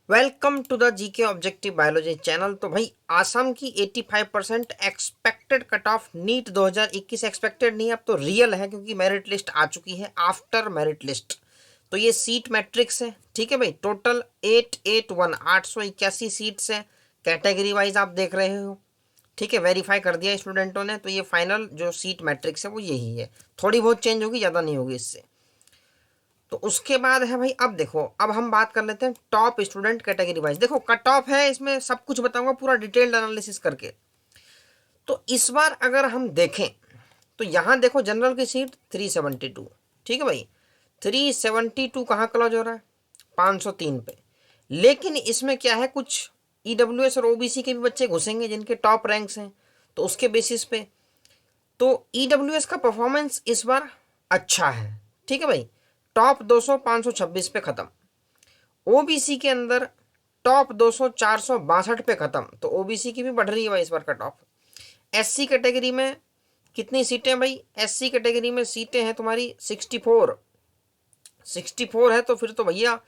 Welcome to the GK objective biology channel. तो भाई आसाम की 85% expected cut off NEET 2021 expected नहीं, अब तो रियल है क्योंकि मेरिट लिस्ट आ चुकी है आफ्टर मेरिट लिस्ट। तो ये सीट मैट्रिक्स है, ठीक है भाई। टोटल 881 सीट्स है, कैटेगरी वाइज आप देख रहे हो, ठीक है। वेरीफाई कर दिया स्टूडेंटों ने, तो ये फाइनल जो सीट मैट्रिक्स है वो यही है। थोड़ी बहुत चेंज होगी, ज़्यादा नहीं होगी इससे। तो उसके बाद है भाई, अब देखो, अब हम बात कर लेते हैं टॉप स्टूडेंट कैटेगरी वाइज। देखो कट ऑफ है, इसमें सब कुछ बताऊंगा पूरा डिटेल्ड एनालिसिस करके। तो इस बार अगर हम देखें तो यहां देखो जनरल की सीट 372, ठीक है भाई। 372 कहाँ क्लोज हो रहा है? 503 पे। लेकिन इसमें क्या है, कुछ ईडब्ल्यूएस और ओबीसी के भी बच्चे घुसेंगे जिनके टॉप रैंक्स हैं, तो उसके बेसिस पे तो ईडब्ल्यूएस का परफॉर्मेंस इस बार अच्छा है, ठीक है भाई। टॉप 200 526 पे खत्म। ओबीसी के अंदर टॉप 200 462 पे खत्म। तो ओबीसी की भी बढ़ रही है भाई इस बार कट ऑफ। एससी कैटेगरी में कितनी सीटें भाई? एससी कैटेगरी में सीटें हैं तुम्हारी 64। 64 है तो फिर तो भैया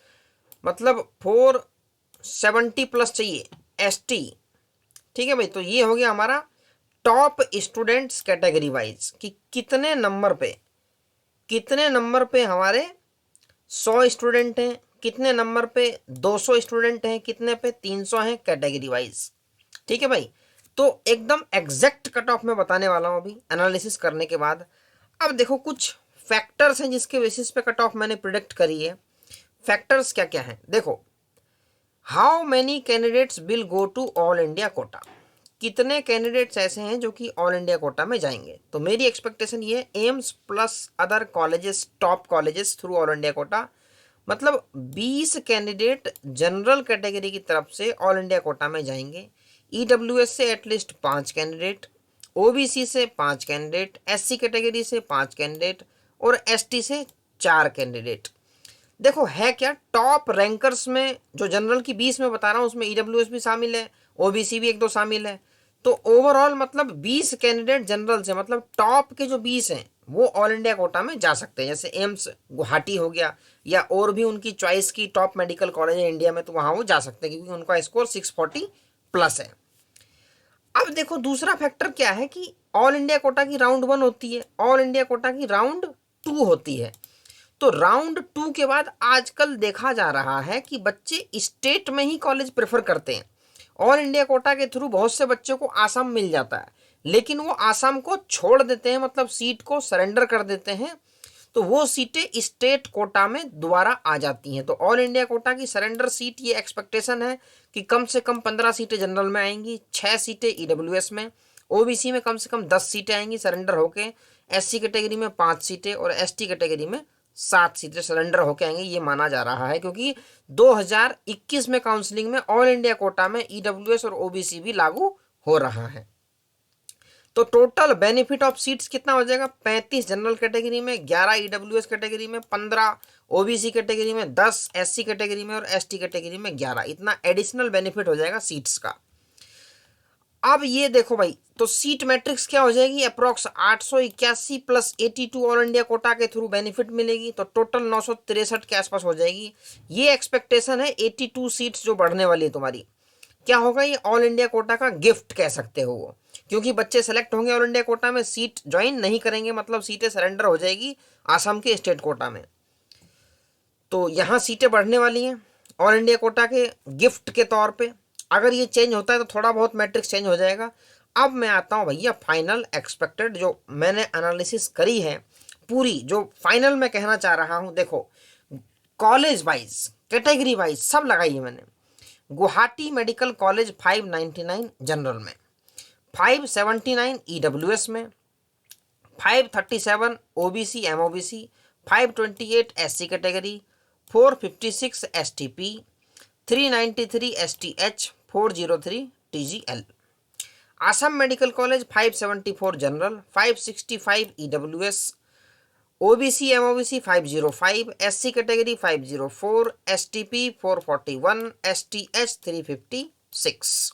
मतलब 470 प्लस चाहिए एसटी, ठीक है भाई। तो ये हो गया हमारा टॉप स्टूडेंट्स कैटेगरी वाइज कि कितने नंबर पे हमारे 100 स्टूडेंट हैं, कितने नंबर पे 200 स्टूडेंट हैं, कितने पे 300 हैं कैटेगरी वाइज, ठीक है भाई। तो एकदम एग्जैक्ट कट ऑफ में बताने वाला हूं अभी एनालिसिस करने के बाद। अब देखो कुछ फैक्टर्स हैं जिसके बेसिस पे कट ऑफ मैंने प्रिडिक्ट करी है। फैक्टर्स क्या क्या हैं देखो। How many candidates will go to all India quota? कितने कैंडिडेट्स ऐसे हैं जो कि ऑल इंडिया कोटा में जाएंगे? तो मेरी एक्सपेक्टेशन ये है AIIMS plus other colleges, top colleges through all India Kota, मतलब 20 कैंडिडेट जनरल कैटेगरी की तरफ से ऑल इंडिया कोटा में जाएंगे। ईडब्ल्यूएस से एटलीस्ट 5 कैंडिडेट, ओबीसी से 5 कैंडिडेट, एससी कैटेगरी से 5 कैंडिडेट और एसटी से 4 कैंडिडेट। देखो है क्या, टॉप रैंकर्स में जो जनरल की 20 में बता रहा हूँ उसमें ईडब्ल्यूएस भी शामिल है, ओबीसी भी एक दो शामिल है। तो ओवरऑल मतलब 20 कैंडिडेट जनरल से, मतलब टॉप के जो 20 हैं वो ऑल इंडिया कोटा में जा सकते हैं। जैसे एम्स गुवाहाटी हो गया, या और भी उनकी चॉइस की टॉप मेडिकल कॉलेज है इंडिया में, तो वहाँ वो जा सकते हैं क्योंकि उनका स्कोर 640 प्लस है। अब देखो दूसरा फैक्टर क्या है कि ऑल इंडिया कोटा की राउंड 1 होती है, ऑल इंडिया कोटा की राउंड 2 होती है। तो राउंड 2 के बाद आजकल देखा जा रहा है कि बच्चे स्टेट में ही कॉलेज प्रेफर करते हैं। ऑल इंडिया कोटा के थ्रू बहुत से बच्चों को आसाम मिल जाता है, लेकिन वो आसाम को छोड़ देते हैं, मतलब सीट को सरेंडर कर देते हैं। तो वो सीटें स्टेट कोटा में दोबारा आ जाती हैं। तो ऑल इंडिया कोटा की सरेंडर सीट, ये एक्सपेक्टेशन है कि कम से कम 15 सीटें जनरल में आएंगी, 6 सीटें ईडब्ल्यूएस में, ओबीसी में कम से कम 10 सीटें आएंगी सरेंडर होके, एससी कैटेगरी में 5 सीटें और एसटी कैटेगरी में 7 सीटें सरेंडर होके आएंगी, ये माना जा रहा है। क्योंकि 2021 में काउंसलिंग में ऑल इंडिया कोटा में ईडब्ल्यूएस और ओबीसी भी लागू हो रहा है। तो टोटल बेनिफिट ऑफ सीट्स कितना हो जाएगा? 35 जनरल कैटेगरी में, 11 ईडब्ल्यूएस कैटेगरी में, 15 ओबीसी कैटेगरी में, 10 एससी कैटेगरी में और एसटी कैटेगरी में 11। इतना एडिशनल बेनिफिट हो जाएगा सीट्स का। अब ये देखो भाई, तो सीट मैट्रिक्स क्या हो जाएगी? Approx 881 plus 82 all India Kota के थ्रू बेनिफिट मिलेगी, तो टोटल 963 के आसपास हो जाएगी। ये एक्सपेक्टेशन है 82 सीट्स जो बढ़ने वाली है तुम्हारी। क्या होगा? ये ऑल इंडिया कोटा का गिफ्ट कह सकते हो वो, क्योंकि बच्चे सेलेक्ट होंगे ऑल इंडिया कोटा में, सीट ज्वाइन नहीं करेंगे, मतलब सीटें सरेंडर हो जाएगी आसाम के स्टेट कोटा में। तो यहाँ सीटें बढ़ने वाली हैं ऑल इंडिया कोटा के गिफ्ट के तौर पे। अगर ये चेंज होता है तो थोड़ा बहुत मैट्रिक्स चेंज हो जाएगा। अब मैं आता हूँ भैया फाइनल एक्सपेक्टेड, जो मैंने एनालिसिस करी है पूरी, जो फाइनल में कहना चाह रहा हूँ। देखो कॉलेज वाइज, कैटेगरी वाइज सब लगाई है मैंने। गुवाहाटी मेडिकल कॉलेज 599 जनरल में, 579 ईडब्ल्यूएस में, 537 OBC MOBC, 528 SC category, 456 STP, 393 STH, 403 TGL. Assam medical college 574 general, 565 EWS, OBC MOBC 505, SC category 504, STP 441, STH 356।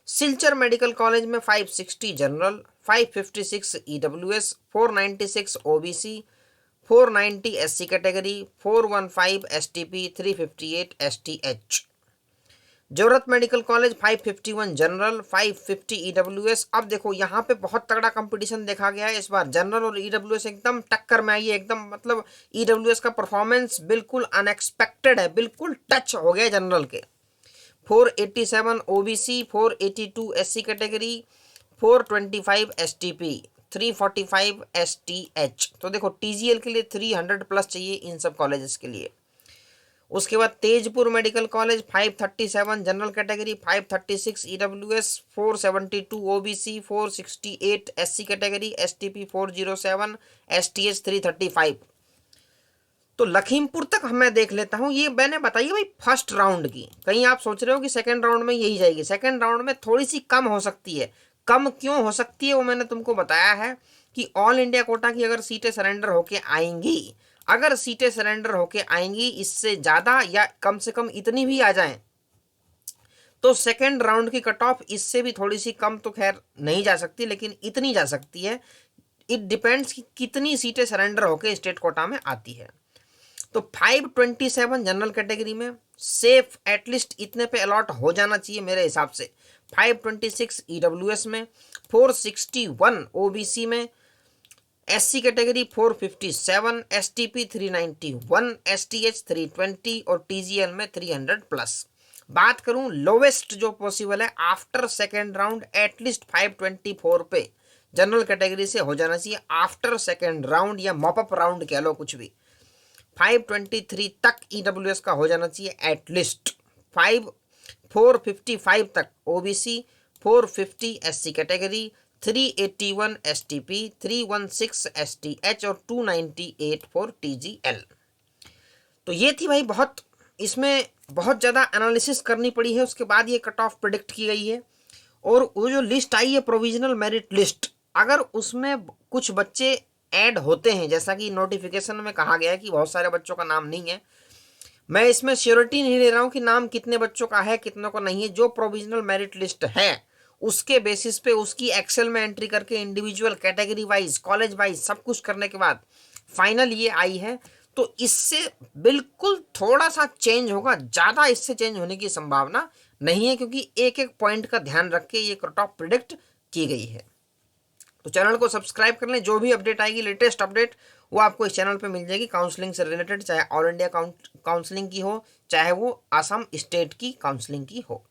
Silchar medical college में 560 general, 556 EWS, 496 OBC, 490 SC category, 415 STP, 358 STH. जरूरत medical college 551 general, 550 EWS. अब देखो यहाँ पे बहुत तगड़ा competition देखा गया है इस बार, जनरल और ईडब्ल्यूएस एकदम टक्कर में आई है एकदम, मतलब ईडब्ल्यूएस का परफॉर्मेंस बिल्कुल अनएक्सपेक्टेड है, बिल्कुल टच हो गया जनरल के। 487 OBC, 482 SC category, 425 STP, 345 STH. तो देखो टीजीएल के लिए 300 प्लस चाहिए इन सब कॉलेजेस के लिए। उसके बाद Tezpur medical college 537 general category, 536 EWS, 472 OBC, 468 SC category, STP 407, STH 335। तो लखीमपुर तक मैं देख लेता हूँ। ये मैंने बताइए भाई फर्स्ट राउंड की, कहीं आप सोच रहे हो कि सेकंड राउंड में यही जाएगी, सेकंड राउंड में थोड़ी सी कम हो सकती है। कम क्यों हो सकती है वो मैंने तुमको बताया है कि ऑल इंडिया कोटा की अगर सीटें सरेंडर होके आएंगी, अगर सीटें सरेंडर होके आएंगी इससे ज़्यादा या कम से कम इतनी भी आ जाएं, तो सेकेंड राउंड की कट ऑफ इससे भी थोड़ी सी कम तो खैर नहीं जा सकती, लेकिन इतनी जा सकती है। इट डिपेंड्स कि कितनी सीटें सरेंडर होके स्टेट कोटा में आती है। तो 527 जनरल कैटेगरी में सेफ एटलीस्ट इतने पे अलॉट हो जाना चाहिए मेरे हिसाब से। 526 ईडब्ल्यूएस में, 461 ओबीसी में, एससी कैटेगरी 457, एसटीपी 391, एसटीएच 320 और टीजीएल में 300 प्लस। बात करूं लोवेस्ट जो पॉसिबल है आफ्टर सेकेंड राउंड, एटलीस्ट 524 पे जनरल कैटेगरी से हो जाना चाहिए आफ्टर सेकेंड राउंड, या मॉपअप राउंड कह लो कुछ भी। 523 तक ईडब्ल्यूएस का हो जाना चाहिए एटलीस्ट। 455 तक OBC, 450 SC category, 381 STP, 316 STH और 298 फॉर टीजीएल। तो ये थी भाई, बहुत इसमें बहुत ज़्यादा एनालिसिस करनी पड़ी है, उसके बाद ये कट ऑफ प्रिडिक्ट की गई है। और वो जो लिस्ट आई है प्रोविजनल मेरिट लिस्ट, अगर उसमें कुछ बच्चे ऐड होते हैं, जैसा कि नोटिफिकेशन में कहा गया है कि बहुत सारे बच्चों का नाम नहीं है, मैं इसमें श्योरिटी नहीं ले रहा हूं कि नाम कितने बच्चों का है कितनों का नहीं है। जो प्रोविजनल मेरिट लिस्ट है उसके बेसिस पे उसकी एक्सेल में एंट्री करके individual category wise college wise सब कुछ करने के बाद फाइनल ये आई है। तो इससे बिल्कुल थोड़ा सा चेंज होगा, ज़्यादा इससे चेंज होने की संभावना नहीं है, क्योंकि एक एक पॉइंट का ध्यान रख के ये कट ऑफ प्रिडिक्ट की गई है। तो चैनल को सब्सक्राइब कर लें, जो भी अपडेट आएगी लेटेस्ट अपडेट वो आपको इस चैनल पे मिल जाएगी काउंसलिंग से रिलेटेड, चाहे ऑल इंडिया काउंसलिंग की हो चाहे वो आसाम स्टेट की काउंसलिंग की हो।